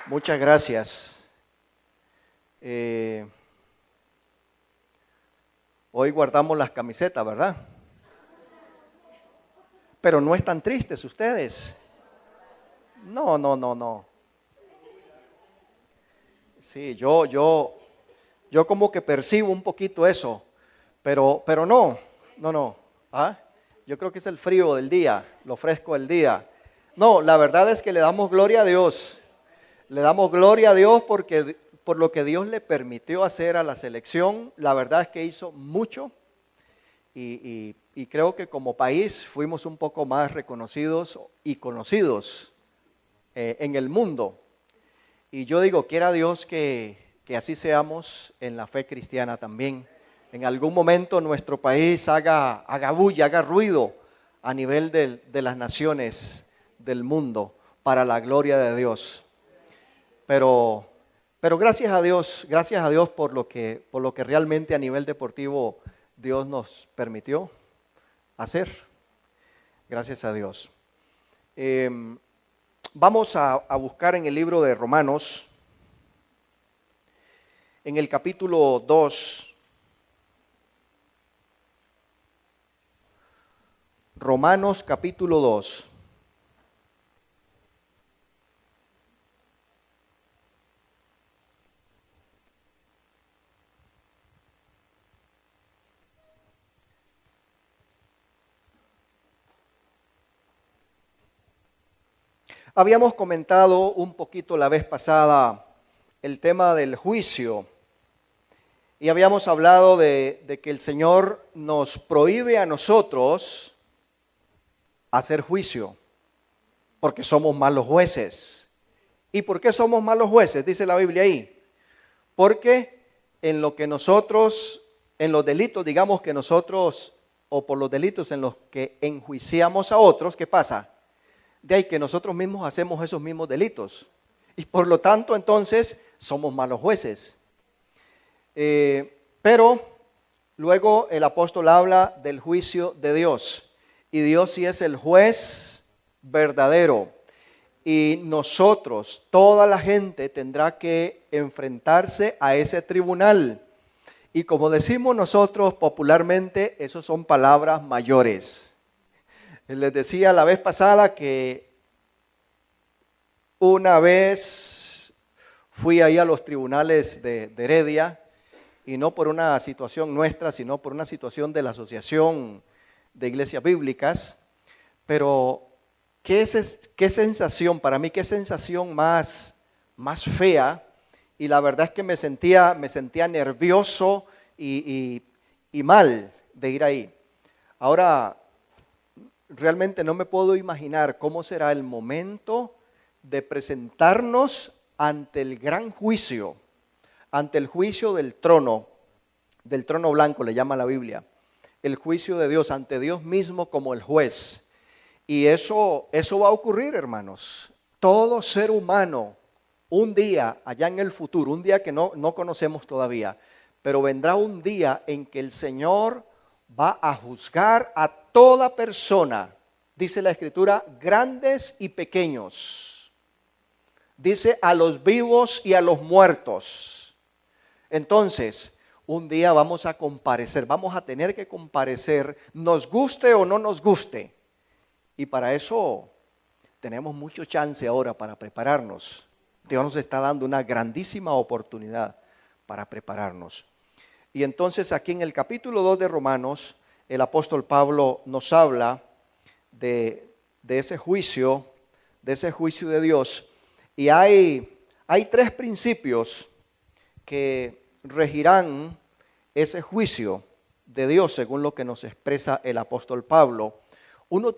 Muchas gracias. Hoy guardamos las camisetas, ¿verdad? Pero no están tristes ustedes. No. Sí, yo como que percibo un poquito eso, pero no. ¿Ah? Yo creo que es el frío del día, lo fresco del día. No, la verdad es que le damos gloria a Dios. Le damos gloria a Dios porque por lo que Dios le permitió hacer a la selección, la verdad es que hizo mucho y creo que como país fuimos un poco más reconocidos y conocidos en el mundo. Y yo digo, quiera Dios que así seamos en la fe cristiana también. En algún momento nuestro país haga bulla, haga ruido a nivel de las naciones del mundo para la gloria de Dios. Pero gracias a Dios por lo que realmente a nivel deportivo Dios nos permitió hacer. Gracias a Dios. Vamos a buscar en el libro de Romanos, en el capítulo 2. Romanos capítulo 2. Habíamos comentado un poquito la vez pasada el tema del juicio y habíamos hablado de que el Señor nos prohíbe a nosotros hacer juicio porque somos malos jueces. ¿Y por qué somos malos jueces? Dice la Biblia ahí. Porque en lo que nosotros, en los delitos, digamos que nosotros, o por los delitos en los que enjuiciamos a otros, ¿qué pasa? De ahí que nosotros mismos hacemos esos mismos delitos. Y por lo tanto, entonces, somos malos jueces. Pero luego el apóstol habla del juicio de Dios. Y Dios sí es el juez verdadero. Y nosotros, toda la gente, tendrá que enfrentarse a ese tribunal. Y como decimos nosotros popularmente, esos son palabras mayores. Les decía la vez pasada que una vez fui ahí a los tribunales de Heredia, y no por una situación nuestra, sino por una situación de la Asociación de Iglesias Bíblicas, pero qué sensación, para mí qué sensación más fea, y la verdad es que me sentía nervioso y mal de ir ahí. Ahora, realmente no me puedo imaginar cómo será el momento de presentarnos ante el gran juicio, ante el juicio del trono blanco, le llama la Biblia, el juicio de Dios, ante Dios mismo como el juez. Y eso va a ocurrir, hermanos. Todo ser humano, un día allá en el futuro, un día que no conocemos todavía, pero vendrá un día en que el Señor va a juzgar a toda persona, dice la Escritura, grandes y pequeños. Dice a los vivos y a los muertos. Entonces, un día vamos a comparecer, vamos a tener que comparecer, nos guste o no nos guste. Y para eso tenemos mucho chance ahora para prepararnos. Dios nos está dando una grandísima oportunidad para prepararnos. Y entonces aquí en el capítulo 2 de Romanos, el apóstol Pablo nos habla de ese juicio de Dios. Y hay 3 principios que regirán ese juicio de Dios según lo que nos expresa el apóstol Pablo. Un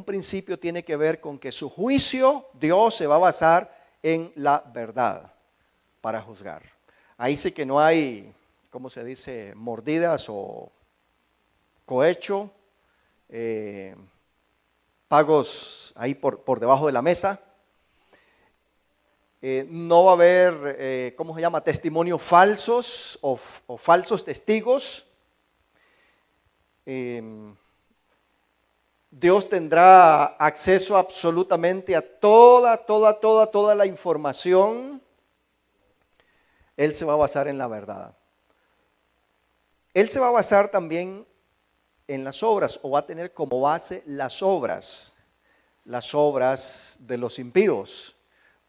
principio tiene que ver con que su juicio, Dios se va a basar en la verdad para juzgar. Ahí sí que no hay, ¿cómo se dice?, mordidas o cohecho, pagos ahí por debajo de la mesa. No va a haber, testimonios falsos o falsos testigos. Dios tendrá acceso absolutamente a toda la información. Él se va a basar en la verdad. Él se va a basar también en las obras, o va a tener como base las obras de los impíos,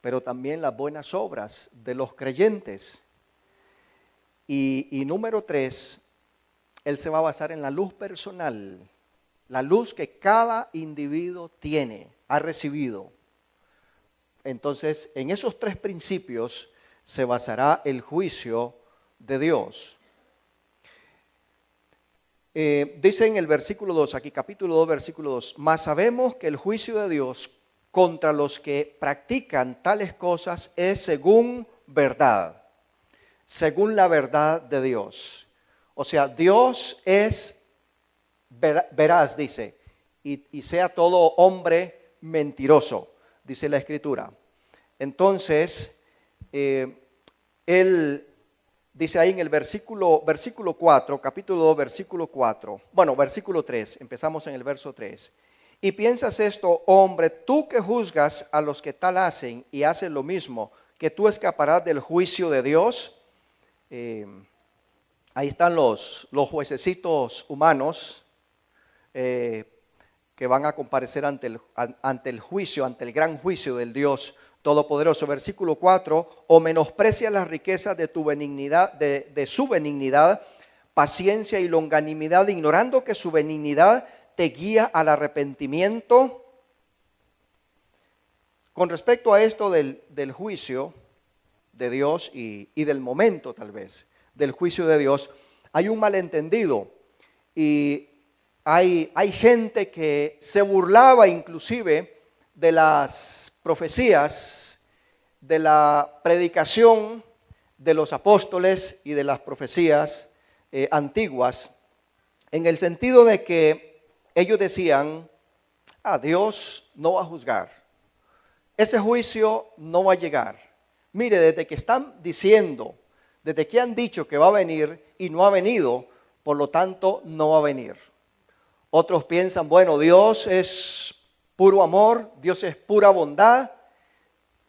pero también las buenas obras de los creyentes. Y número 3, Él se va a basar en la luz personal, la luz que cada individuo tiene, ha recibido. Entonces, en esos 3 principios se basará el juicio de Dios. Dice en el versículo 2, aquí capítulo 2, versículo 2, mas sabemos que el juicio de Dios contra los que practican tales cosas es según verdad, según la verdad de Dios. O sea, Dios es veraz, dice, y sea todo hombre mentiroso, dice la Escritura. Entonces, Él dice ahí en el versículo 4, capítulo 2, versículo 4, bueno, versículo 3, empezamos en el verso 3. Y piensas esto, hombre, tú que juzgas a los que tal hacen y hacen lo mismo, que tú escaparás del juicio de Dios. Ahí están los juececitos humanos que van a comparecer ante el juicio, ante el gran juicio del Dios Todopoderoso. Versículo 4, o menosprecia las riquezas de tu benignidad, de su benignidad, paciencia y longanimidad, ignorando que su benignidad te guía al arrepentimiento. Con respecto a esto del juicio de Dios y del momento tal vez del juicio de Dios, hay un malentendido y hay gente que se burlaba inclusive de las profecías, de la predicación de los apóstoles y de las profecías antiguas, en el sentido de que ellos decían, Dios no va a juzgar, ese juicio no va a llegar. Mire, desde que están diciendo, desde que han dicho que va a venir y no ha venido, por lo tanto no va a venir. Otros piensan, bueno, Dios es puro amor, Dios es pura bondad,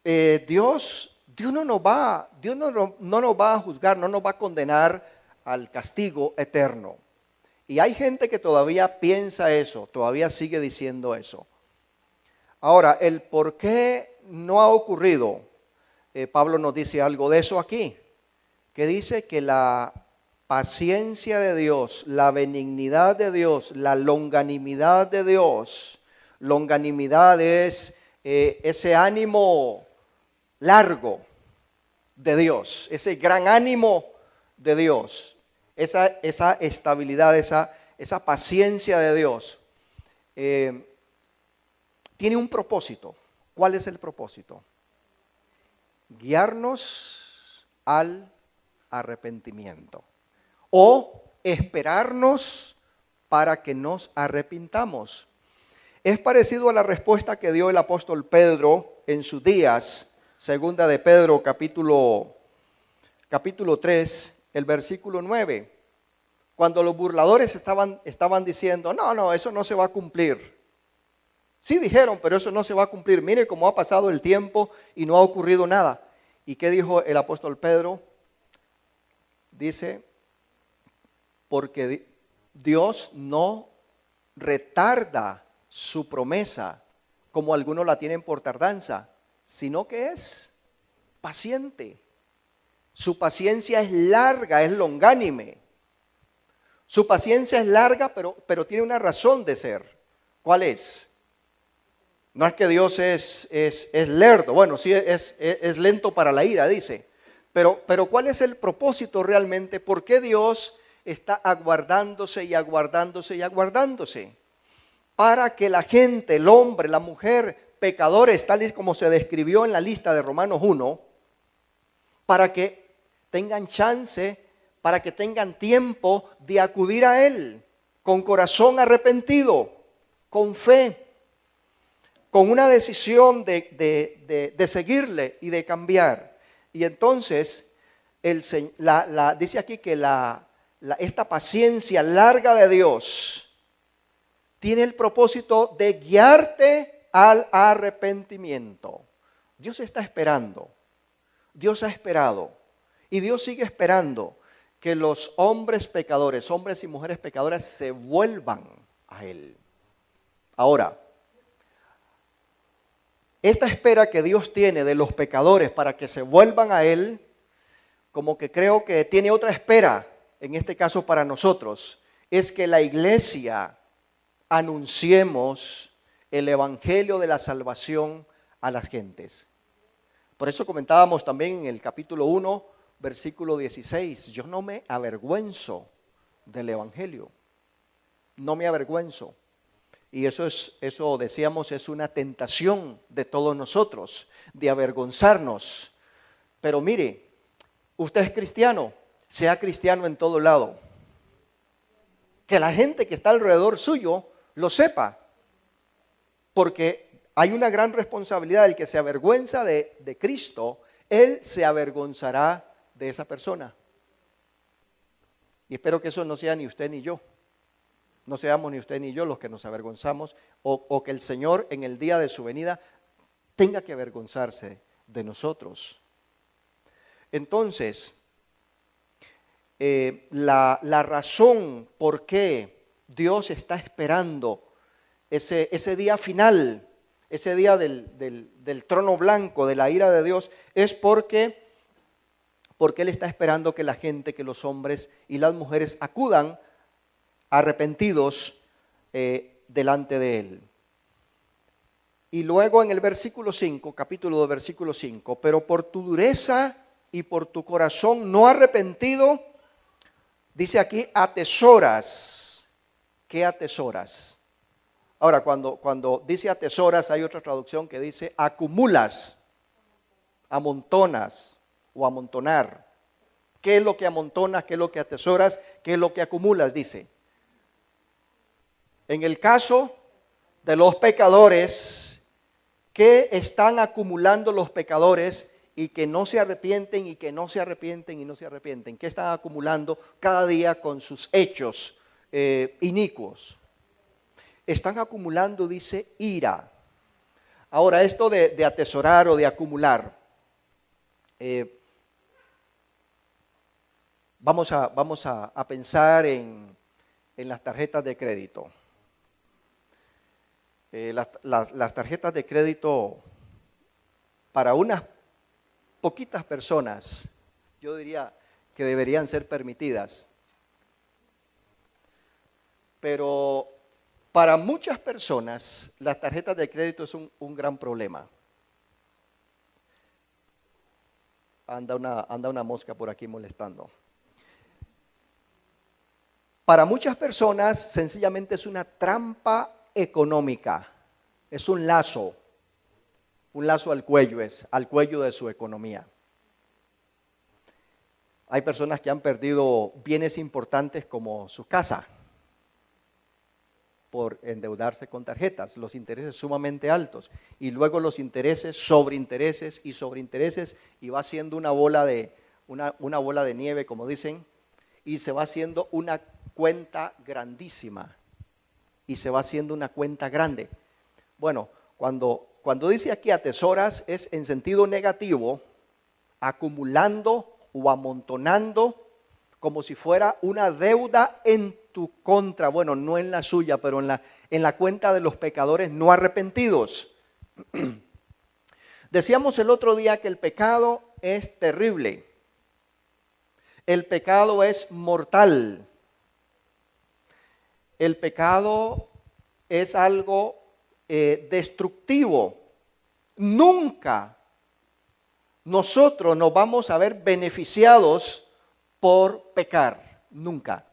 Dios no nos va a juzgar, no nos va a condenar al castigo eterno. Y hay gente que todavía piensa eso, todavía sigue diciendo eso. Ahora, el por qué no ha ocurrido, Pablo nos dice algo de eso aquí, que dice que la paciencia de Dios, la benignidad de Dios, la longanimidad de Dios. Longanimidad es ese ánimo largo de Dios, ese gran ánimo de Dios, esa estabilidad, esa paciencia de Dios. Tiene un propósito. ¿Cuál es el propósito? Guiarnos al arrepentimiento o esperarnos para que nos arrepintamos. Es parecido a la respuesta que dio el apóstol Pedro en sus días, segunda de Pedro capítulo 3, el versículo 9, cuando los burladores estaban diciendo, no, eso no se va a cumplir. Sí dijeron, pero eso no se va a cumplir. Mire cómo ha pasado el tiempo y no ha ocurrido nada. ¿Y qué dijo el apóstol Pedro? Dice, porque Dios no retarda su promesa, como algunos la tienen por tardanza, sino que es paciente. Su paciencia es larga, es longánime. Su paciencia es larga, pero tiene una razón de ser. ¿Cuál es? No es que Dios es lerdo, bueno, sí es lento para la ira, dice. Pero ¿cuál es el propósito realmente? ¿Por qué Dios está aguardándose y aguardándose y aguardándose? Para que la gente, el hombre, la mujer, pecadores, tal y como se describió en la lista de Romanos 1, para que tengan chance, para que tengan tiempo de acudir a Él, con corazón arrepentido, con fe, con una decisión de seguirle y de cambiar. Y entonces, dice aquí que esta paciencia larga de Dios tiene el propósito de guiarte al arrepentimiento. Dios está esperando, Dios ha esperado y Dios sigue esperando que los hombres pecadores, hombres y mujeres pecadoras se vuelvan a Él. Ahora, esta espera que Dios tiene de los pecadores para que se vuelvan a Él, como que creo que tiene otra espera, en este caso para nosotros, es que la iglesia anunciemos el evangelio de la salvación a las gentes. Por eso comentábamos también en el capítulo 1, versículo 16, yo no me avergüenzo del evangelio, no me avergüenzo. Y eso decíamos, es una tentación de todos nosotros, de avergonzarnos. Pero mire, usted es cristiano, sea cristiano en todo lado. Que la gente que está alrededor suyo lo sepa. Porque hay una gran responsabilidad. El que se avergüenza de Cristo, él se avergonzará de esa persona. Y espero que eso no sea ni usted ni yo. No seamos ni usted ni yo los que nos avergonzamos o que el Señor en el día de su venida tenga que avergonzarse de nosotros. Entonces, la razón por qué Dios está esperando ese día final, ese día del trono blanco, de la ira de Dios, es porque Él está esperando que la gente, que los hombres y las mujeres acudan arrepentidos delante de Él. Y luego en el versículo 5, capítulo 2, versículo 5, pero por tu dureza y por tu corazón no arrepentido, dice aquí, atesoras. ¿Qué atesoras? Ahora, cuando dice atesoras, hay otra traducción que dice acumulas, amontonas o amontonar. ¿Qué es lo que amontonas? ¿Qué es lo que atesoras? ¿Qué es lo que acumulas? Dice. En el caso de los pecadores, ¿qué están acumulando los pecadores y que no se arrepienten y que no se arrepienten y no se arrepienten? ¿Qué están acumulando cada día con sus hechos inicuos? Están acumulando, dice, ira. Ahora, esto de atesorar o de acumular, vamos a pensar en las tarjetas de crédito. Las tarjetas de crédito para unas poquitas personas, yo diría que deberían ser permitidas. Pero para muchas personas las tarjetas de crédito es un gran problema. Anda una mosca por aquí molestando. Para muchas personas sencillamente es una trampa económica, es un lazo al cuello, al cuello de su economía. Hay personas que han perdido bienes importantes como su casa por endeudarse con tarjetas, los intereses sumamente altos y luego los intereses sobre intereses y sobre intereses y va siendo una bola de nieve, como dicen, y se va haciendo una cuenta grandísima. Y se va haciendo una cuenta grande. Bueno, cuando dice aquí atesoras es en sentido negativo, acumulando o amontonando como si fuera una deuda en tu contra. Bueno, no en la suya, pero en la cuenta de los pecadores no arrepentidos. Decíamos el otro día que el pecado es terrible. El pecado es mortal. El pecado es algo destructivo. Nunca nosotros nos vamos a ver beneficiados por pecar. Nunca.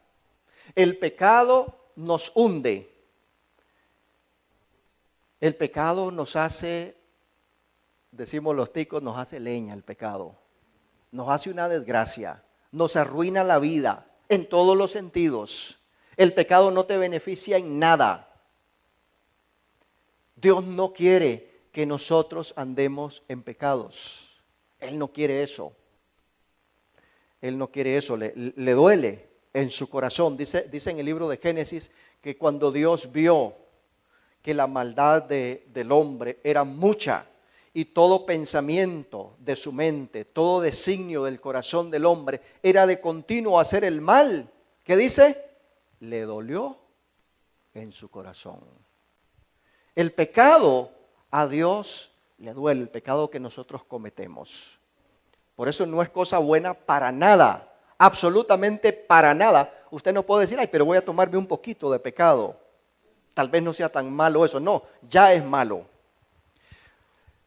El pecado nos hunde. El pecado nos hace, decimos los ticos, nos hace leña el pecado. Nos hace una desgracia. Nos arruina la vida en todos los sentidos. El pecado no te beneficia en nada. Dios no quiere que nosotros andemos en pecados. Él no quiere eso. Él no quiere eso. Le duele en su corazón. Dice en el libro de Génesis que cuando Dios vio que la maldad del hombre era mucha y todo pensamiento de su mente, todo designio del corazón del hombre era de continuo hacer el mal, ¿qué dice? Le dolió en su corazón. El pecado a Dios le duele, el pecado que nosotros cometemos. Por eso no es cosa buena para nada, absolutamente para nada. Usted no puede decir, ay, pero voy a tomarme un poquito de pecado. Tal vez no sea tan malo eso. No, ya es malo.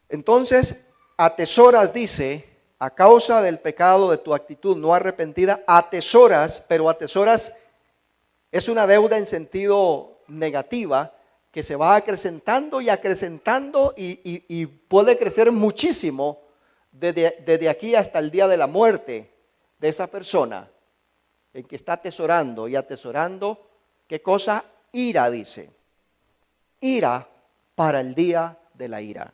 Entonces, atesoras, dice, a causa del pecado de tu actitud no arrepentida, atesoras, pero atesoras es una deuda en sentido negativa que se va acrecentando y acrecentando y puede crecer muchísimo desde aquí hasta el día de la muerte de esa persona en que está atesorando y atesorando, ¿qué cosa? Ira, dice. Ira para el día de la ira.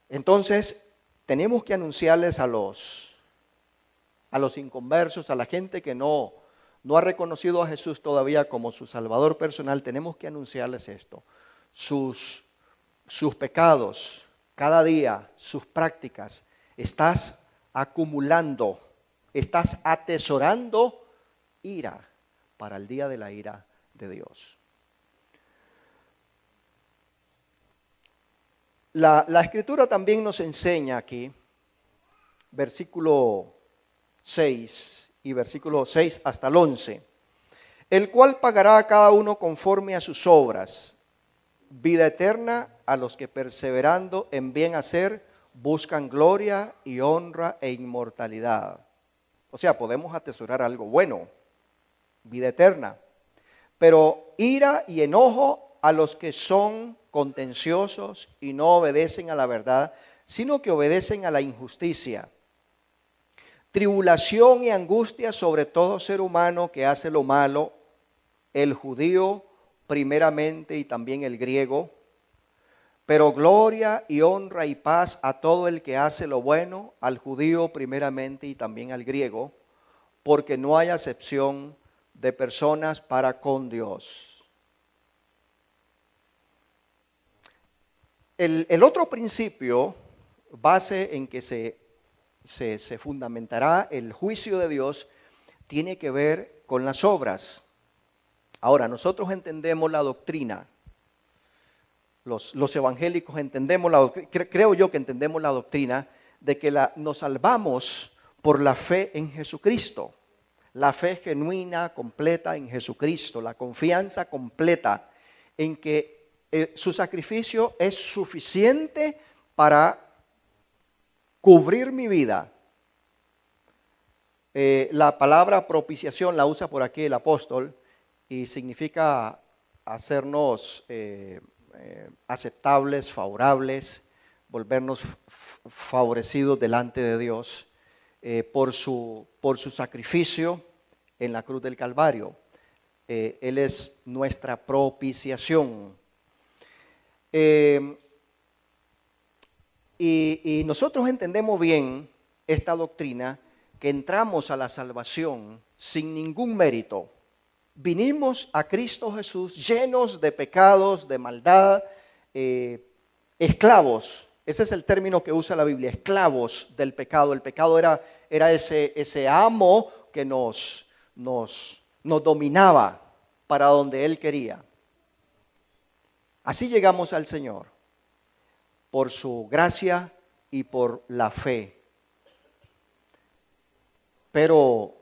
Entonces, tenemos que anunciarles a los inconversos, a la gente que no ha reconocido a Jesús todavía como su Salvador personal, tenemos que anunciarles esto. Sus pecados, cada día, sus prácticas, estás acumulando, estás atesorando ira para el día de la ira de Dios. La Escritura también nos enseña aquí, versículo 6 y versículo 6 hasta el 11, el cual pagará a cada uno conforme a sus obras, vida eterna a los que perseverando en bien hacer buscan gloria y honra e inmortalidad. O sea, podemos atesorar algo bueno, vida eterna, pero ira y enojo a los que son contenciosos y no obedecen a la verdad, sino que obedecen a la injusticia. Tribulación y angustia sobre todo ser humano que hace lo malo, el judío primeramente y también el griego, pero gloria y honra y paz a todo el que hace lo bueno, al judío primeramente y también al griego, porque no hay acepción de personas para con Dios. El otro principio, base en que se fundamentará el juicio de Dios, tiene que ver con las obras. Ahora, nosotros entendemos la doctrina, los evangélicos entendemos la doctrina, creo yo que entendemos la doctrina de que nos salvamos por la fe en Jesucristo, la fe genuina, completa en Jesucristo, la confianza completa en que su sacrificio es suficiente para cubrir mi vida. La palabra propiciación la usa por aquí el apóstol y significa hacernos aceptables, favorables, volvernos favorecidos delante de Dios por su sacrificio en la cruz del Calvario. Él es nuestra propiciación. Y nosotros entendemos bien esta doctrina, que entramos a la salvación sin ningún mérito. Vinimos a Cristo Jesús llenos de pecados, de maldad, esclavos. Ese es el término que usa la Biblia, esclavos del pecado. El pecado era ese amo que nos dominaba para donde Él quería. Así llegamos al Señor, por su gracia y por la fe. Pero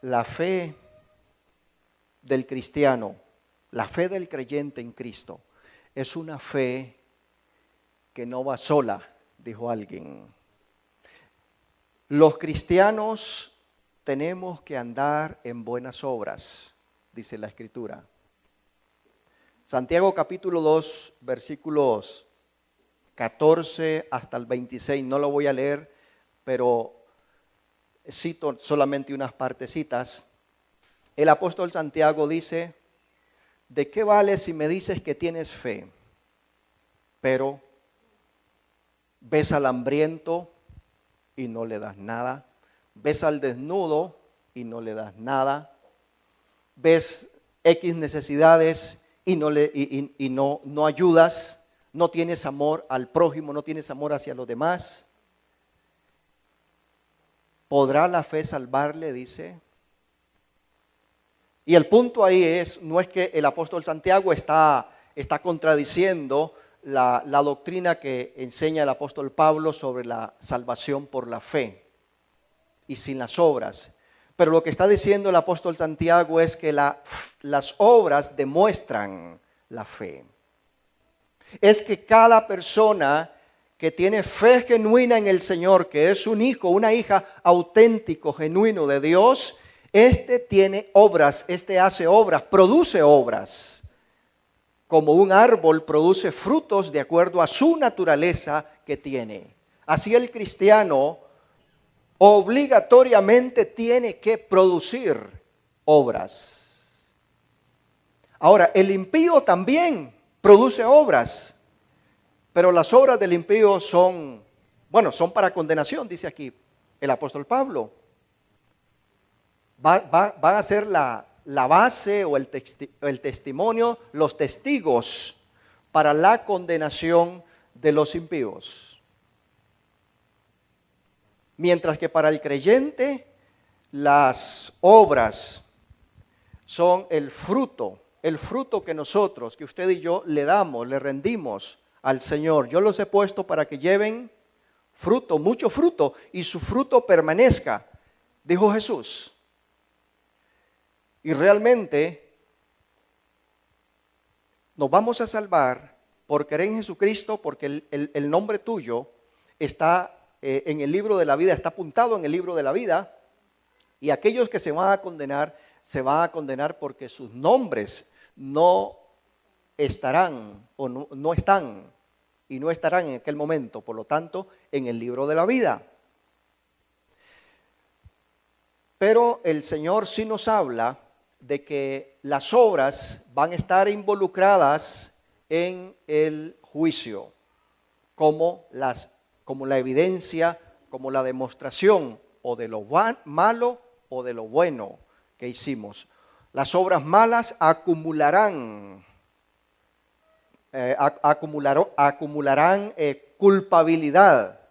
la fe del cristiano, la fe del creyente en Cristo, es una fe que no va sola, dijo alguien. Los cristianos tenemos que andar en buenas obras, dice la Escritura. Santiago capítulo 2, versículos 14 hasta el 26, no lo voy a leer, pero cito solamente unas partecitas. El apóstol Santiago dice: ¿de qué vale si me dices que tienes fe, pero ves al hambriento y no le das nada? ves al desnudo y no le das nada, ves X necesidades y no ayudas, no tienes amor al prójimo, no tienes amor hacia los demás. ¿Podrá la fe salvarle? Dice. Y el punto ahí no es que el apóstol Santiago está contradiciendo la doctrina que enseña el apóstol Pablo sobre la salvación por la fe y sin las obras. Pero lo que está diciendo el apóstol Santiago es que las obras demuestran la fe. Es que cada persona que tiene fe genuina en el Señor, que es un hijo, una hija auténtico, genuino de Dios, tiene obras, hace obras, produce obras. Como un árbol produce frutos de acuerdo a su naturaleza que tiene. Así el cristiano obligatoriamente tiene que producir obras. Ahora, el impío también produce obras, pero las obras del impío son para condenación, dice aquí el apóstol Pablo. Van a ser la base o el testimonio, los testigos para la condenación de los impíos. Mientras que para el creyente las obras son el fruto que nosotros, que usted y yo le rendimos al Señor. Yo los he puesto para que lleven fruto, mucho fruto, y su fruto permanezca, dijo Jesús. Y realmente nos vamos a salvar por creer en Jesucristo, porque el nombre tuyo está en el libro de la vida, está apuntado en el libro de la vida, y aquellos que se van a condenar porque sus nombres no estarán o no están y no estarán en aquel momento, por lo tanto, en el libro de la vida. Pero el Señor sí nos habla de que las obras van a estar involucradas en el juicio, como la evidencia, como la demostración o de lo malo o de lo bueno que hicimos. Las obras malas acumularán culpabilidad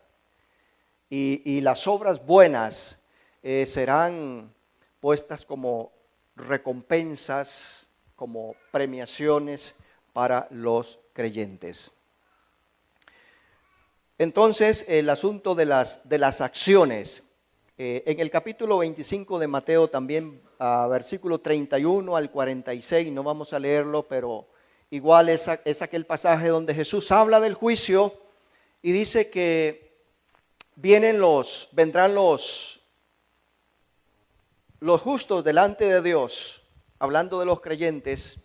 y las obras buenas serán puestas como recompensas, como premiaciones para los creyentes. Entonces, el asunto de las acciones. En el capítulo 25 de Mateo también, versículo 31 al 46, no vamos a leerlo, pero igual es aquel pasaje donde Jesús habla del juicio y dice que vendrán los justos delante de Dios, hablando de los creyentes,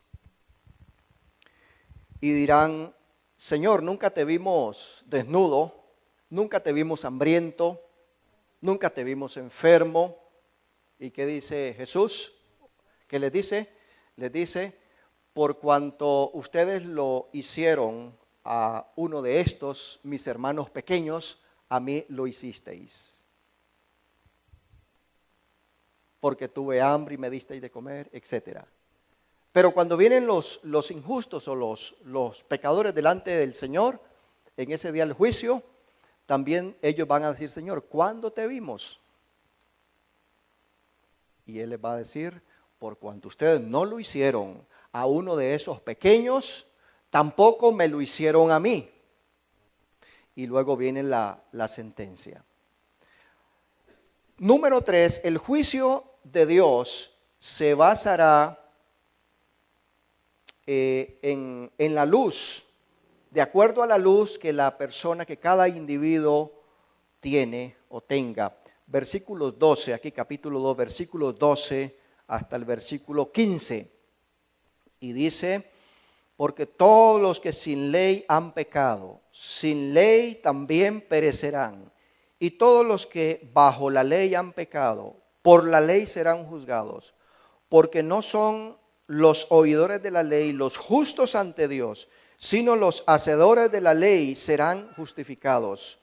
y dirán: Señor, nunca te vimos desnudo, nunca te vimos hambriento, nunca te vimos enfermo. ¿Y qué dice Jesús? ¿Qué les dice? Les dice: por cuanto ustedes lo hicieron a uno de estos, mis hermanos pequeños, a mí lo hicisteis. Porque tuve hambre y me disteis de comer, etc. Pero cuando vienen los injustos o los pecadores delante del Señor, en ese día del juicio, también ellos van a decir: Señor, ¿cuándo te vimos? Y Él les va a decir: por cuanto ustedes no lo hicieron a uno de esos pequeños, tampoco me lo hicieron a mí. Y luego viene la sentencia. Número 3, el juicio de Dios se basará en la luz, de acuerdo a la luz que cada individuo tiene o tenga. Versículos 12, aquí capítulo 2, versículos 12 hasta el versículo 15. Y dice: porque todos los que sin ley han pecado, sin ley también perecerán. Y todos los que bajo la ley han pecado, por la ley serán juzgados. Porque no son los oidores de la ley los justos ante Dios, sino los hacedores de la ley serán justificados.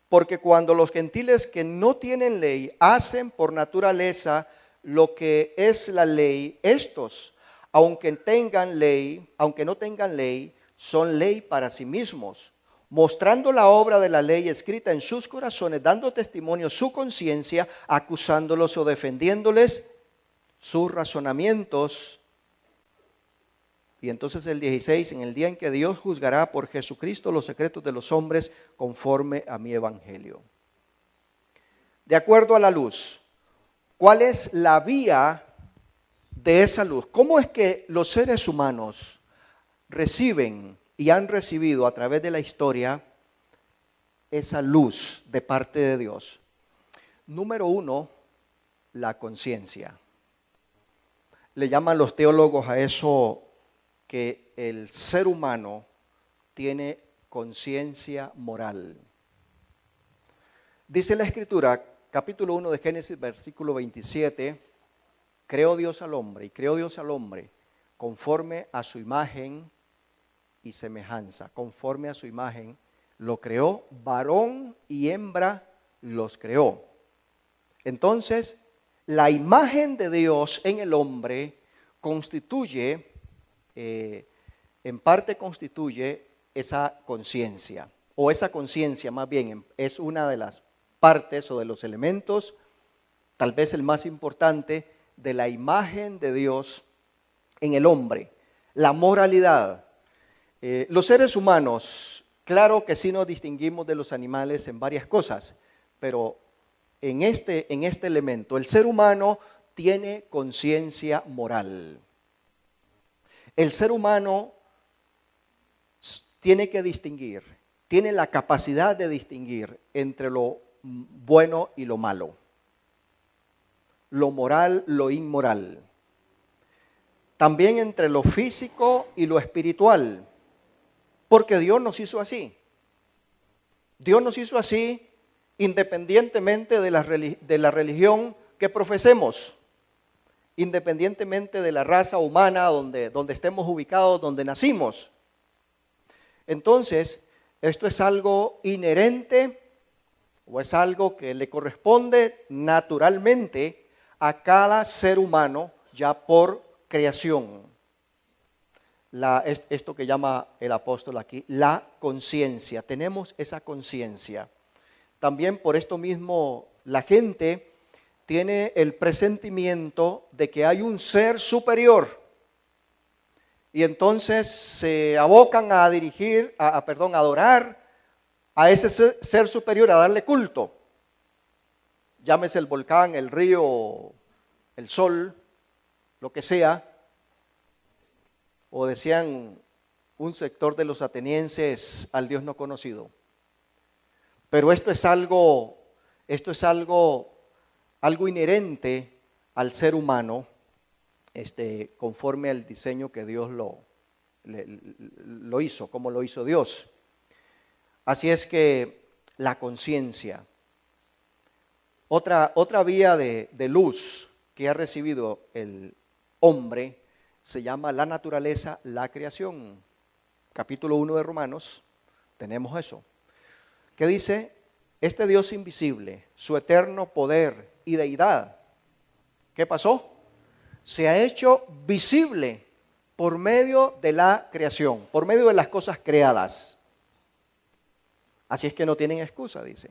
Porque cuando los gentiles que no tienen ley hacen por naturaleza lo que es la ley, estos, aunque no tengan ley, son ley para sí mismos, mostrando la obra de la ley escrita en sus corazones, dando testimonio su conciencia, acusándolos o defendiéndoles sus razonamientos. Y entonces el 16, en el día en que Dios juzgará por Jesucristo los secretos de los hombres conforme a mi evangelio. De acuerdo a la luz, ¿cuál es la vía de esa luz? ¿Cómo es que los seres humanos reciben y han recibido a través de la historia esa luz de parte de Dios? Número uno, la conciencia. Le llaman los teólogos a eso que el ser humano tiene conciencia moral. Dice la Escritura, capítulo 1 de Génesis, versículo 27, creó Dios al hombre, y creó Dios al hombre conforme a su imagen y semejanza. Conforme a su imagen lo creó, varón y hembra los creó. Entonces, la imagen de Dios en el hombre constituye, en parte constituye esa conciencia, o esa conciencia más bien es una de las partes o de los elementos, tal vez el más importante, de la imagen de Dios en el hombre, la moralidad. Los seres humanos, claro que sí nos distinguimos de los animales en varias cosas, pero en este elemento, el ser humano tiene conciencia moral. El ser humano tiene que distinguir, tiene la capacidad de distinguir entre lo bueno y lo malo, lo moral, lo inmoral. También entre lo físico y lo espiritual, porque Dios nos hizo así. Dios nos hizo así independientemente de la religión que profesemos, independientemente de la raza humana donde estemos ubicados, donde nacimos. Entonces, esto es algo inherente o es algo que le corresponde naturalmente a cada ser humano ya por creación. Esto que llama el apóstol aquí, la conciencia. Tenemos esa conciencia. También por esto mismo la gente tiene el presentimiento de que hay un ser superior. Y entonces se abocan a adorar a ese ser superior, a darle culto. Llámese el volcán, el río, el sol, lo que sea. O decían un sector de los atenienses, al Dios no conocido. Pero esto es algo inherente al ser humano, conforme al diseño que Dios lo hizo, como lo hizo Dios. Así es que la conciencia. Otra vía de luz que ha recibido el hombre se llama la naturaleza, la creación. Capítulo 1 de Romanos, tenemos eso. Que dice, este Dios invisible, su eterno poder y deidad, ¿qué pasó? Se ha hecho visible por medio de la creación, por medio de las cosas creadas. Así es que no tienen excusa, dice.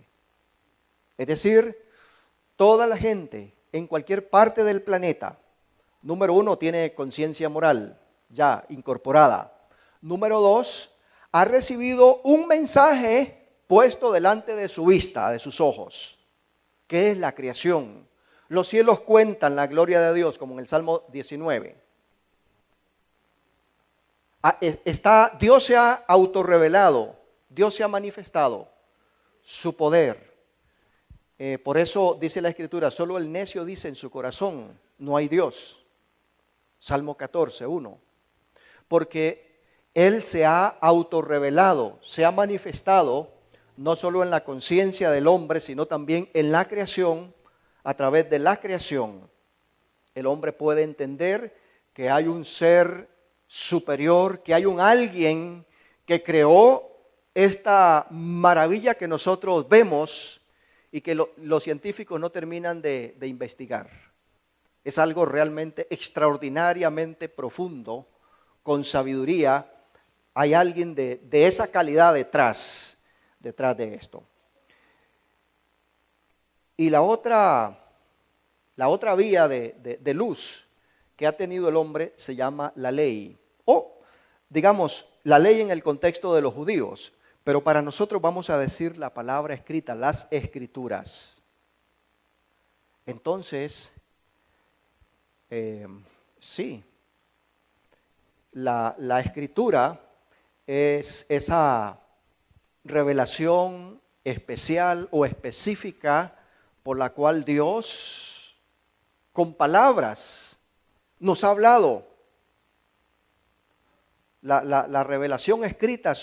Es decir, toda la gente en cualquier parte del planeta, número uno, tiene conciencia moral ya incorporada. Número dos, ha recibido un mensaje puesto delante de su vista, de sus ojos, que es la creación. Los cielos cuentan la gloria de Dios, como en el Salmo 19. Dios se ha autorrevelado, Dios se ha manifestado, su poder. Por eso dice la Escritura, solo el necio dice en su corazón, no hay Dios. Salmo 14, 1. Porque Él se ha autorrevelado, se ha manifestado, no solo en la conciencia del hombre, sino también en la creación. A través de la creación, el hombre puede entender que hay un ser superior, que hay un alguien que creó esta maravilla que nosotros vemos y que los científicos no terminan de investigar. Es algo realmente extraordinariamente profundo, con sabiduría. Hay alguien de esa calidad detrás de esto. Y la otra vía de luz que ha tenido el hombre se llama la ley. O, digamos, la ley en el contexto de los judíos. Pero para nosotros vamos a decir la palabra escrita, las escrituras. Entonces, sí, la escritura es esa revelación especial o específica por la cual Dios, con palabras, nos ha hablado. La revelación escrita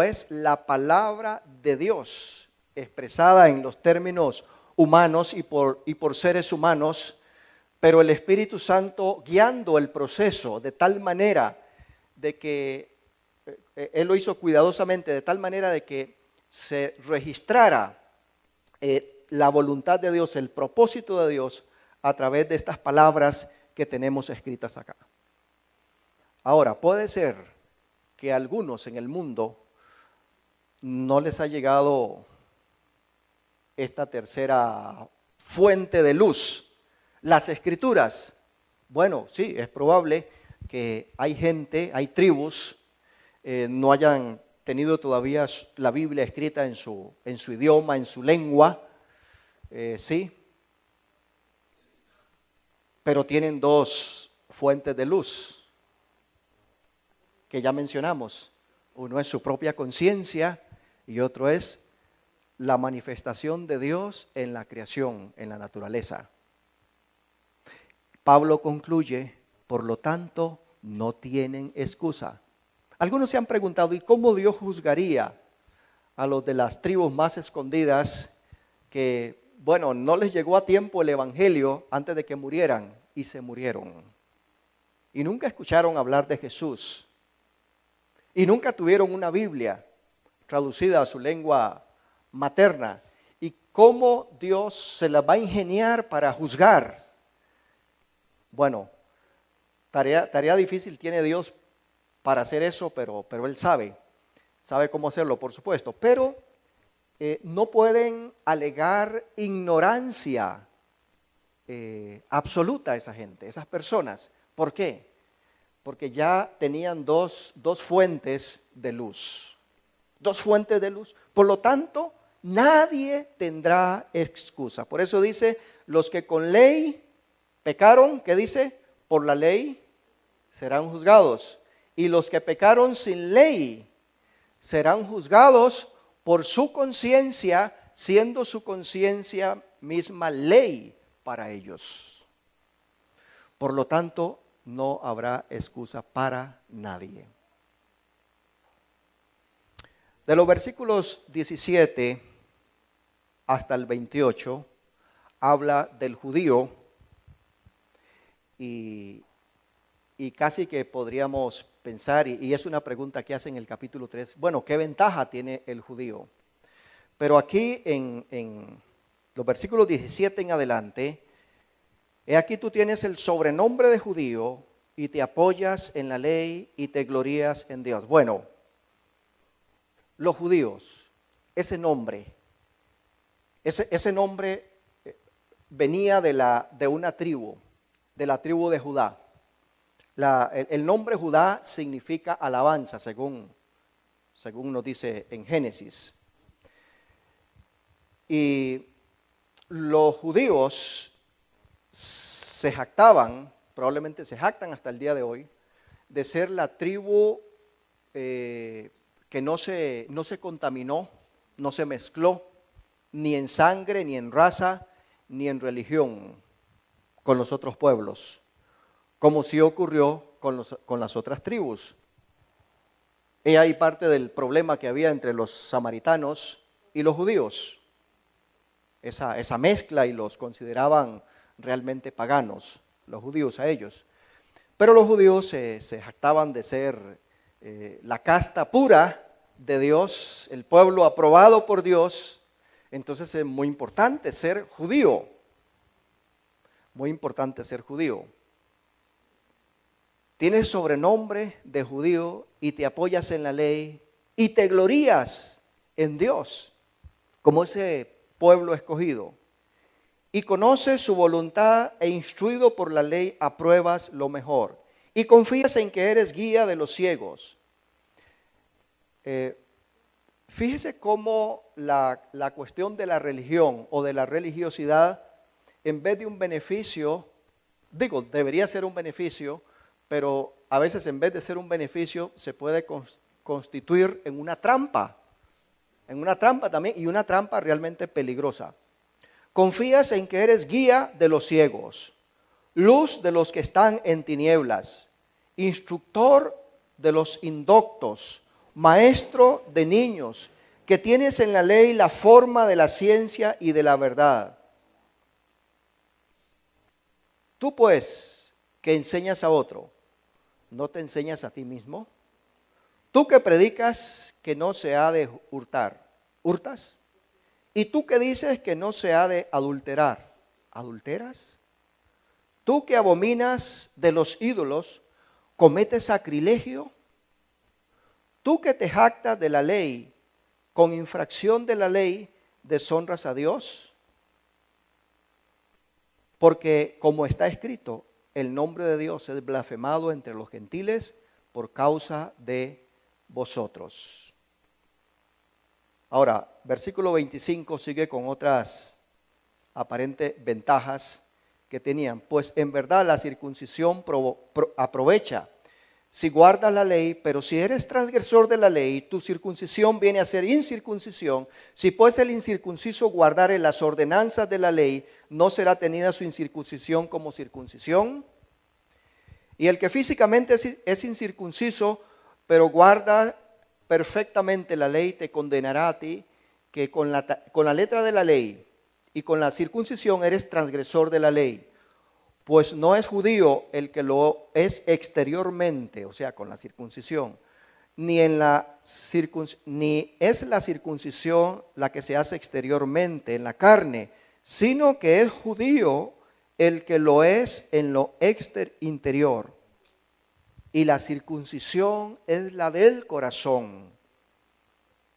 es la palabra de Dios, expresada en los términos humanos y por seres humanos, pero el Espíritu Santo guiando el proceso de tal manera de que Él lo hizo cuidadosamente, de tal manera de que se registrara la voluntad de Dios, el propósito de Dios a través de estas palabras que tenemos escritas acá. Ahora, puede ser que a algunos en el mundo no les ha llegado esta tercera fuente de luz, las escrituras. Bueno, sí, es probable que hay gente, hay tribus, no hayan tenido todavía la Biblia escrita en su idioma, en su lengua, sí, pero tienen dos fuentes de luz que ya mencionamos. Uno es su propia conciencia y otro es la manifestación de Dios en la creación, en la naturaleza. Pablo concluye, por lo tanto, no tienen excusa. Algunos se han preguntado, ¿y cómo Dios juzgaría a los de las tribus más escondidas que, bueno, no les llegó a tiempo el evangelio antes de que murieran y se murieron? Y nunca escucharon hablar de Jesús. Y nunca tuvieron una Biblia traducida a su lengua materna. ¿Y cómo Dios se la va a ingeniar para juzgar? Bueno, tarea difícil tiene Dios para hacer eso, pero Él sabe cómo hacerlo, por supuesto. Pero no pueden alegar ignorancia absoluta a esa gente, esas personas. ¿Por qué? Porque ya tenían dos fuentes de luz. Dos fuentes de luz. Por lo tanto, nadie tendrá excusa. Por eso dice, los que con ley pecaron, ¿qué dice? Por la ley serán juzgados. Y los que pecaron sin ley serán juzgados por su conciencia, siendo su conciencia misma ley para ellos. Por lo tanto, no habrá excusa para nadie. De los versículos 17 hasta el 28, habla del judío y casi que podríamos pensar, y es una pregunta que hace en el capítulo 3, bueno, ¿qué ventaja tiene el judío? Pero aquí en los versículos 17 en adelante, he aquí tú tienes el sobrenombre de judío y te apoyas en la ley y te glorías en Dios. Bueno, los judíos, ese nombre venía de una tribu, de la tribu de Judá. El nombre Judá significa alabanza, según nos dice en Génesis. Y los judíos se jactaban, probablemente se jactan hasta el día de hoy, de ser la tribu que no se contaminó, no se mezcló, ni en sangre, ni en raza, ni en religión con los otros pueblos, como sí ocurrió con las otras tribus. He ahí parte del problema que había entre los samaritanos y los judíos, esa mezcla, y los consideraban realmente paganos, los judíos a ellos. Pero los judíos se jactaban de ser la casta pura de Dios, el pueblo aprobado por Dios, entonces es muy importante ser judío. Muy importante ser judío. Tienes sobrenombre de judío y te apoyas en la ley y te glorías en Dios como ese pueblo escogido. Y conoces su voluntad e instruido por la ley apruebas lo mejor. Y confías en que eres guía de los ciegos. Fíjese cómo la cuestión de la religión o de la religiosidad, en vez de un beneficio, debería ser un beneficio, pero a veces en vez de ser un beneficio se puede constituir en una trampa también, y una trampa realmente peligrosa. Confías en que eres guía de los ciegos, luz de los que están en tinieblas, instructor de los indoctos, maestro de niños, que tienes en la ley la forma de la ciencia y de la verdad. Tú pues, que enseñas a otro, ¿no te enseñas a ti mismo? Tú que predicas que no se ha de hurtar, ¿hurtas? Y tú que dices que no se ha de adulterar, ¿adulteras? Tú que abominas de los ídolos, ¿cometes sacrilegio? Tú que te jactas de la ley, con infracción de la ley, ¿deshonras a Dios? Porque como está escrito, el nombre de Dios es blasfemado entre los gentiles por causa de vosotros. Ahora, versículo 25 sigue con otras aparentes ventajas que tenían. Pues en verdad la circuncisión aprovecha si guardas la ley, pero si eres transgresor de la ley, tu circuncisión viene a ser incircuncisión. Si pues el incircunciso guardare las ordenanzas de la ley, ¿no será tenida su incircuncisión como circuncisión? Y el que físicamente es incircunciso, pero guarda perfectamente la ley, te condenará a ti, que con la letra de la ley y con la circuncisión eres transgresor de la ley. Pues no es judío el que lo es exteriormente, o sea, con la circuncisión, ni es la circuncisión la que se hace exteriormente en la carne, sino que es judío el que lo es en lo interior. Y la circuncisión es la del corazón,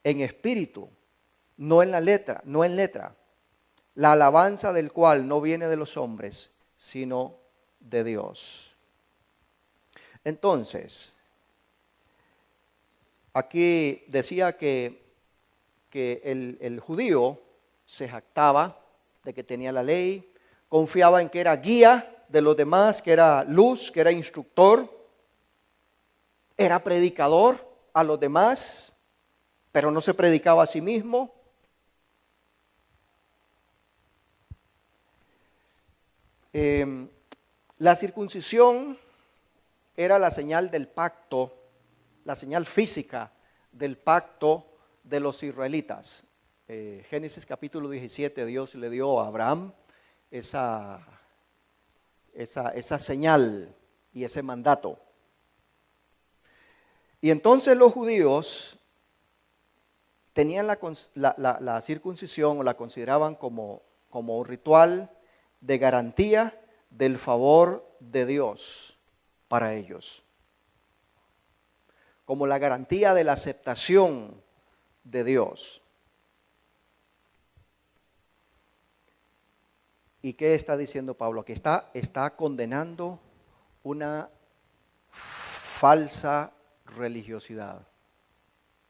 en espíritu, no en la letra, no en letra. La alabanza del cual no viene de los hombres, sino de Dios. Entonces, aquí decía que el judío se jactaba de que tenía la ley, confiaba en que era guía de los demás, que era luz, que era instructor, era predicador a los demás, pero no se predicaba a sí mismo. La circuncisión era la señal del pacto, la señal física del pacto de los israelitas. Génesis capítulo 17, Dios le dio a Abraham esa señal y ese mandato. Y entonces los judíos tenían la circuncisión, o la consideraban como un ritual de garantía del favor de Dios para ellos, como la garantía de la aceptación de Dios. ¿Y qué está diciendo Pablo? Que está condenando una falsa religiosidad,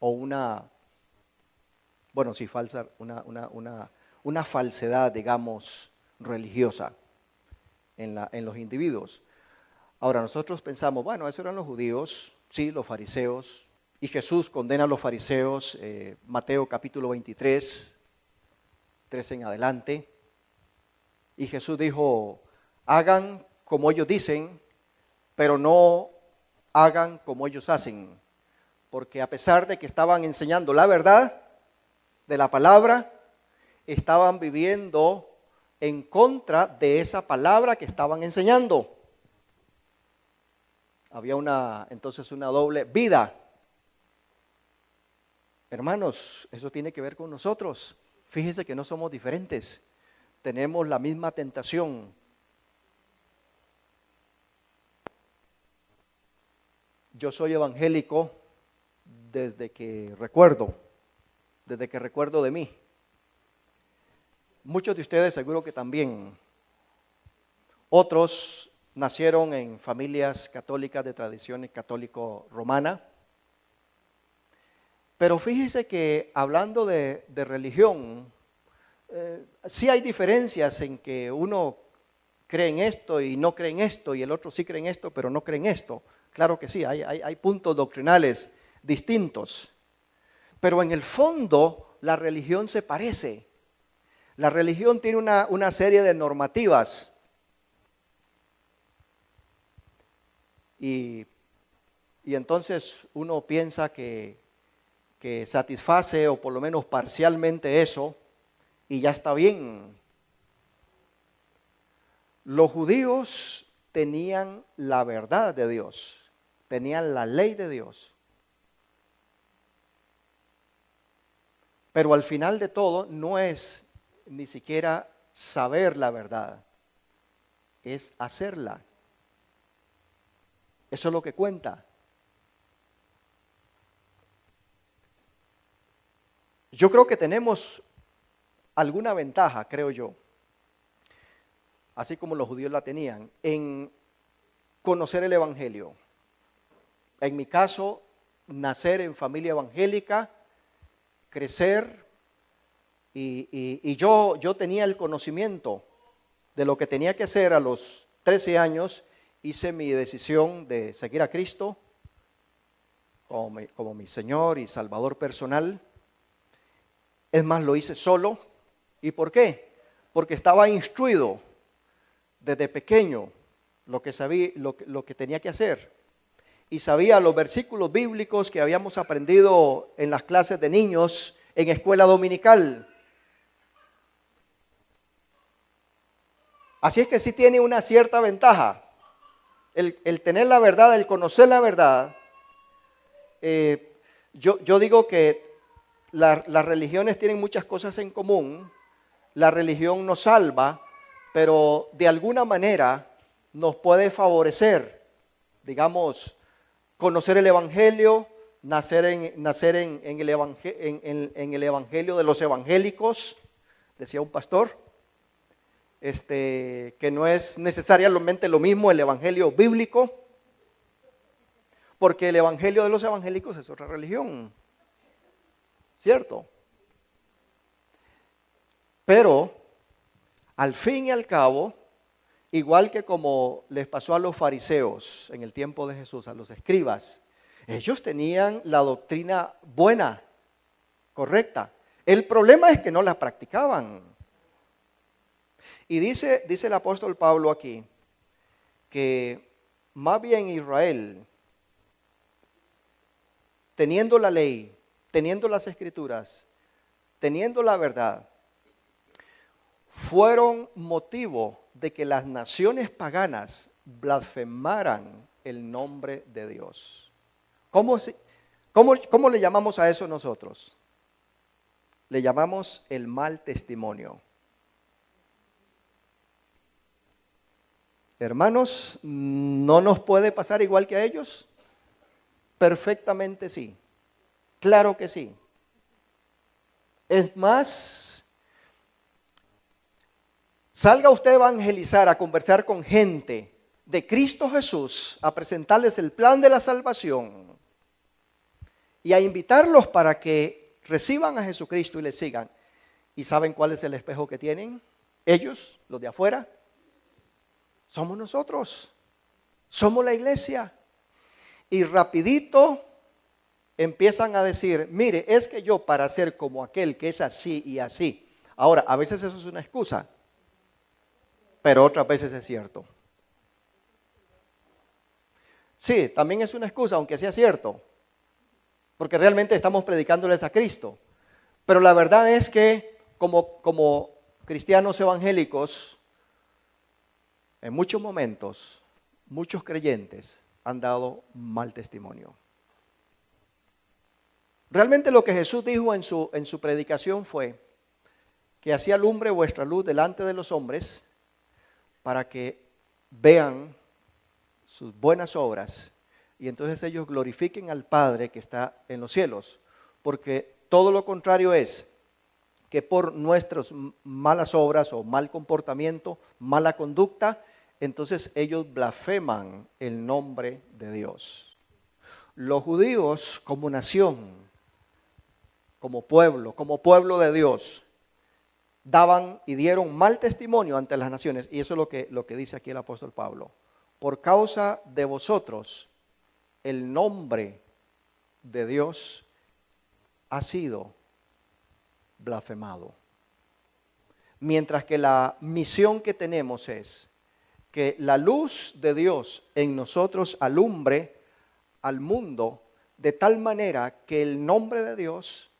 o una falsedad, digamos, religiosa en los individuos. Ahora nosotros pensamos, bueno, esos eran los judíos, sí, los fariseos, y Jesús condena a los fariseos, Mateo capítulo 23, 13 en adelante, y Jesús dijo, hagan como ellos dicen, pero no hagan como ellos hacen, porque a pesar de que estaban enseñando la verdad de la palabra, estaban viviendo en contra de esa palabra que estaban enseñando. Había entonces una doble vida. Hermanos, eso tiene que ver con nosotros. Fíjese que no somos diferentes. Tenemos la misma tentación. Yo soy evangélico desde que recuerdo de mí. Muchos de ustedes seguro que también. Otros nacieron en familias católicas de tradición católico-romana. Pero fíjese que hablando de religión, sí hay diferencias en que uno cree en esto y no cree en esto, y el otro sí cree en esto, pero no cree en esto. Claro que sí, hay puntos doctrinales distintos. Pero en el fondo, la religión se parece. La religión tiene una serie de normativas. Y entonces uno piensa que satisface o por lo menos parcialmente eso y ya está bien. Los judíos tenían la verdad de Dios, tenían la ley de Dios. Pero al final de todo no es ni siquiera saber la verdad, es hacerla. Eso es lo que cuenta. Yo creo que tenemos alguna ventaja, creo yo, así como los judíos la tenían, en conocer el Evangelio. En mi caso, nacer en familia evangélica, crecer, y yo tenía el conocimiento de lo que tenía que hacer a los 13 años. Hice mi decisión de seguir a Cristo como mi Señor y Salvador personal. Es más, lo hice solo. ¿Y por qué? Porque estaba instruido desde pequeño lo que sabía, lo que tenía que hacer. Y sabía los versículos bíblicos que habíamos aprendido en las clases de niños en escuela dominical. Así es que sí tiene una cierta ventaja. El tener la verdad, el conocer la verdad. Yo digo que las religiones tienen muchas cosas en común. La religión nos salva, pero de alguna manera nos puede favorecer, digamos, conocer el Evangelio, nacer en el Evangelio de los evangélicos, decía un pastor. Que no es necesariamente lo mismo el evangelio bíblico, porque el evangelio de los evangélicos es otra religión, ¿cierto? Pero, al fin y al cabo, igual que como les pasó a los fariseos en el tiempo de Jesús, a los escribas, ellos tenían la doctrina buena, correcta. El problema es que no la practicaban. Y dice el apóstol Pablo aquí, que más bien Israel, teniendo la ley, teniendo las escrituras, teniendo la verdad, fueron motivo de que las naciones paganas blasfemaran el nombre de Dios. ¿Cómo le llamamos a eso nosotros? Le llamamos el mal testimonio. Hermanos, ¿no nos puede pasar igual que a ellos? Perfectamente sí. Claro que sí. Es más, salga usted a evangelizar, a conversar con gente de Cristo Jesús, a presentarles el plan de la salvación y a invitarlos para que reciban a Jesucristo y le sigan. ¿Y saben cuál es el espejo que tienen? Ellos, los de afuera. Somos nosotros, somos la iglesia. Y rapidito empiezan a decir, mire, es que yo para ser como aquel que es así y así. Ahora, a veces eso es una excusa, pero otras veces es cierto. Sí, también es una excusa, aunque sea cierto, porque realmente estamos predicándoles a Cristo. Pero la verdad es que como cristianos evangélicos, en muchos momentos, muchos creyentes han dado mal testimonio. Realmente lo que Jesús dijo en su predicación fue que así alumbre vuestra luz delante de los hombres para que vean sus buenas obras y entonces ellos glorifiquen al Padre que está en los cielos. Porque todo lo contrario es que por nuestras malas obras o mal comportamiento, mala conducta, entonces ellos blasfeman el nombre de Dios. Los judíos como nación, como pueblo de Dios, daban y dieron mal testimonio ante las naciones, y eso es lo que dice aquí el apóstol Pablo. Por causa de vosotros, el nombre de Dios ha sido blasfemado. Mientras que la misión que tenemos es que la luz de Dios en nosotros alumbre al mundo de tal manera que el nombre de Dios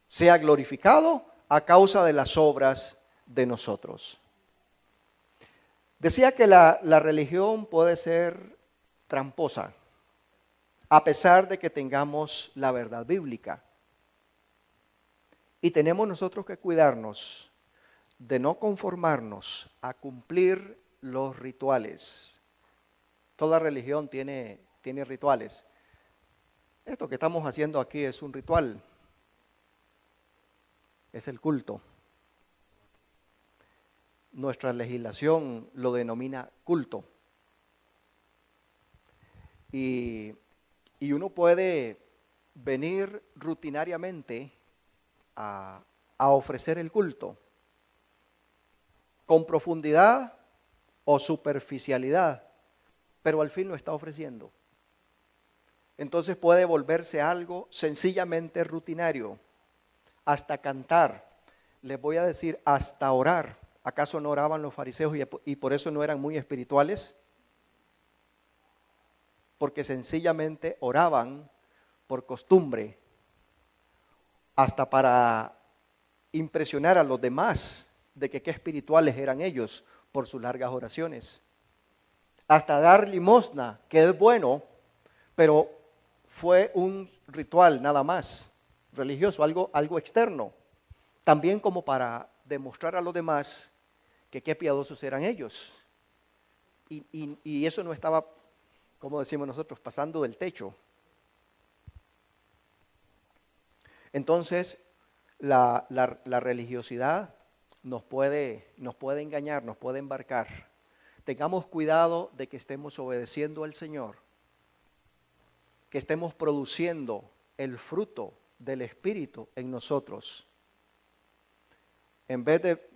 sea glorificado a causa de las obras de nosotros. Decía que la religión puede ser tramposa, a pesar de que tengamos la verdad bíblica. Y tenemos nosotros que cuidarnos de no conformarnos a cumplir los rituales. Toda religión tiene rituales. Esto que estamos haciendo aquí es un ritual. Es el culto. Nuestra legislación lo denomina culto. Y uno puede venir rutinariamente a ofrecer el culto con profundidad o superficialidad, pero al fin lo está ofreciendo. Entonces puede volverse algo sencillamente rutinario, hasta cantar. Les voy a decir, hasta orar. ¿Acaso no oraban los fariseos y por eso no eran muy espirituales? Porque sencillamente oraban por costumbre, hasta para impresionar a los demás de que qué espirituales eran ellos por sus largas oraciones. Hasta dar limosna, que es bueno, pero fue un ritual nada más, religioso, algo externo. También como para demostrar a los demás que qué piadosos eran ellos. Y eso no estaba, como decimos nosotros, pasando del techo. Entonces, la religiosidad nos puede engañar, nos puede embarcar. Tengamos cuidado de que estemos obedeciendo al Señor, que estemos produciendo el fruto del Espíritu en nosotros. En vez de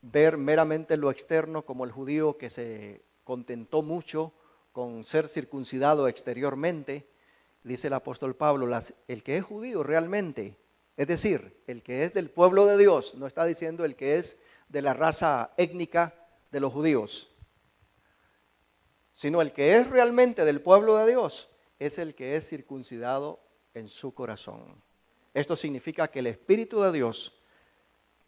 ver meramente lo externo como el judío que se contentó mucho con ser circuncidado exteriormente, dice el apóstol Pablo, el que es judío realmente, es decir, el que es del pueblo de Dios, no está diciendo el que es de la raza étnica de los judíos, sino el que es realmente del pueblo de Dios, es el que es circuncidado en su corazón. Esto significa que el Espíritu de Dios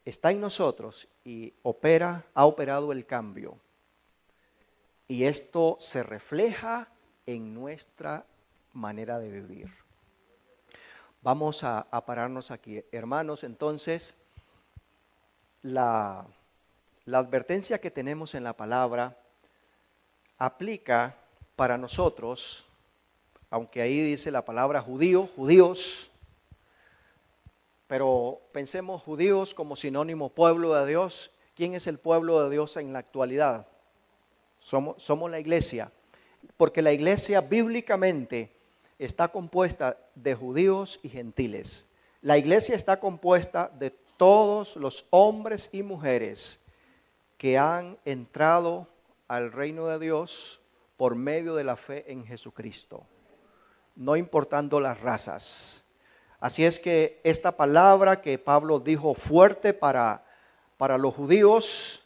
está en nosotros y ha operado el cambio. Y esto se refleja en nuestra manera de vivir. Vamos a pararnos aquí. Hermanos, entonces, la advertencia que tenemos en la palabra aplica para nosotros, aunque ahí dice la palabra judíos, pero pensemos judíos como sinónimo pueblo de Dios. ¿Quién es el pueblo de Dios en la actualidad? Somos la iglesia, porque la iglesia bíblicamente está compuesta de judíos y gentiles. La iglesia está compuesta de todos los hombres y mujeres que han entrado al reino de Dios por medio de la fe en Jesucristo, no importando las razas. Así es que esta palabra que Pablo dijo fuerte para los judíos,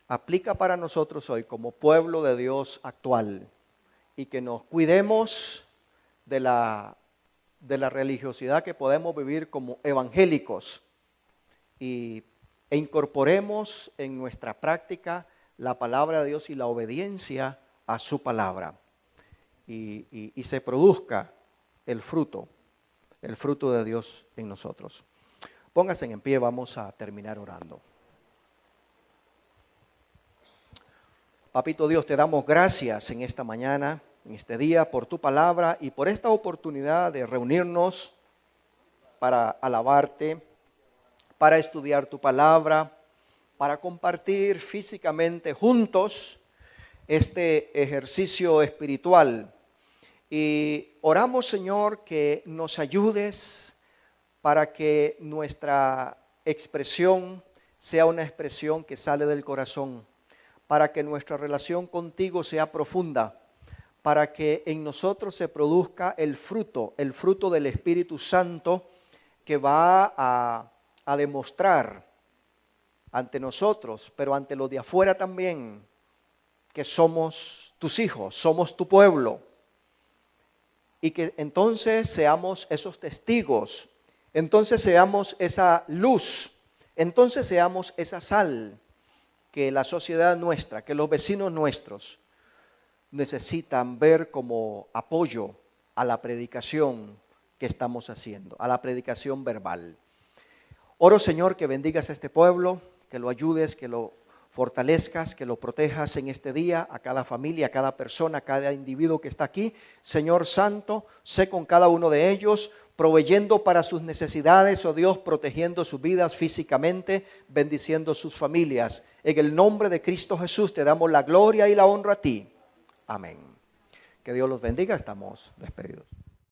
aplica para nosotros hoy como pueblo de Dios actual, y que nos cuidemos de la religiosidad que podemos vivir como evangélicos e incorporemos en nuestra práctica la palabra de Dios y la obediencia a su palabra y se produzca el fruto. el fruto de Dios en nosotros. Pónganse en pie, vamos a terminar orando. Papito Dios, te damos gracias en esta mañana, en este día, por tu palabra y por esta oportunidad de reunirnos para alabarte, para estudiar tu palabra, para compartir físicamente juntos este ejercicio espiritual. Y oramos, Señor, que nos ayudes para que nuestra expresión sea una expresión que sale del corazón, para que nuestra relación contigo sea profunda, para que en nosotros se produzca el fruto del Espíritu Santo que va a demostrar ante nosotros, pero ante los de afuera también, que somos tus hijos, somos tu pueblo. Y que entonces seamos esos testigos, entonces seamos esa luz, entonces seamos esa sal que la sociedad nuestra, que los vecinos nuestros necesitan ver como apoyo a la predicación que estamos haciendo, a la predicación verbal. Oro, Señor, que bendigas a este pueblo, que lo ayudes, que lo fortalezcas, que lo protejas en este día, a cada familia, a cada persona, a cada individuo que está aquí. Señor Santo, sé con cada uno de ellos, proveyendo para sus necesidades, oh Dios, protegiendo sus vidas físicamente, bendiciendo sus familias. En el nombre de Cristo Jesús te damos la gloria y la honra a ti. Amén. Que Dios los bendiga, estamos despedidos.